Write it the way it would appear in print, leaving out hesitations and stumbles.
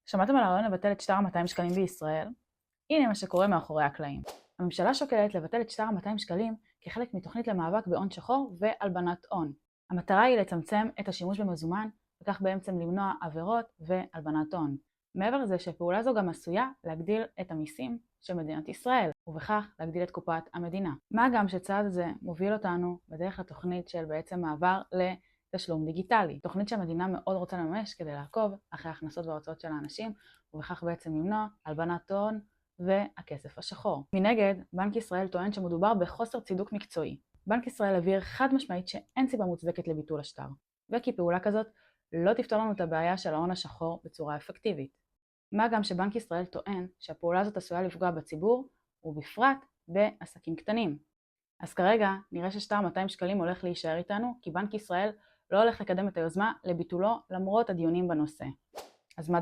שמעתם על הרעיון לבטל את שטר 200 שקלים בישראל? הנה מה שקורה מאחורי הקלעים. הממשלה שוקלת לבטל את שטר 200 שקלים כחלק מתוכנית למאבק בהון שחור והלבנת הון. המטרה היא לצמצם את השימוש במזומן, וכך בעצם למנוע עבירות והלבנת הון. מעבר לזה שפעולה זו גם עשויה להגדיל את המיסים של מדינת ישראל, ובכך להגדיל את קופת המדינה. מה גם שצעד זה מוביל אותנו בדרך לתוכנית של בעצם מעבר לתשלום דיגיטלי. תוכנית שהמדינה מאוד רוצה לממש כדי לעקוב אחרי ההכנסות וההוצאות של האנשים, ובכך בעצם למנוע הלבנת הון והכסף השחור. מנגד, בנק ישראל טוען שמדובר בחוסר צידוק מקצועי. בנק ישראל הבהיר חד משמעית שאין סיבה מוצדקת לביטול השטר, וכי פעולה כזאת לא תפתור לנו את הבעיה של ההון השחור בצורה אפקטיבית. מה גם שבנק ישראל טוען שהפעולה הזאת עשויה לפגוע בציבור, ובפרט בעסקים קטנים. אז כרגע נראה ששטר 200 שקלים הולך להישאר איתנו, כי בנק ישראל לא הולך לקדם את היוזמה לביטולו למרות הדיונים בנושא. אז מה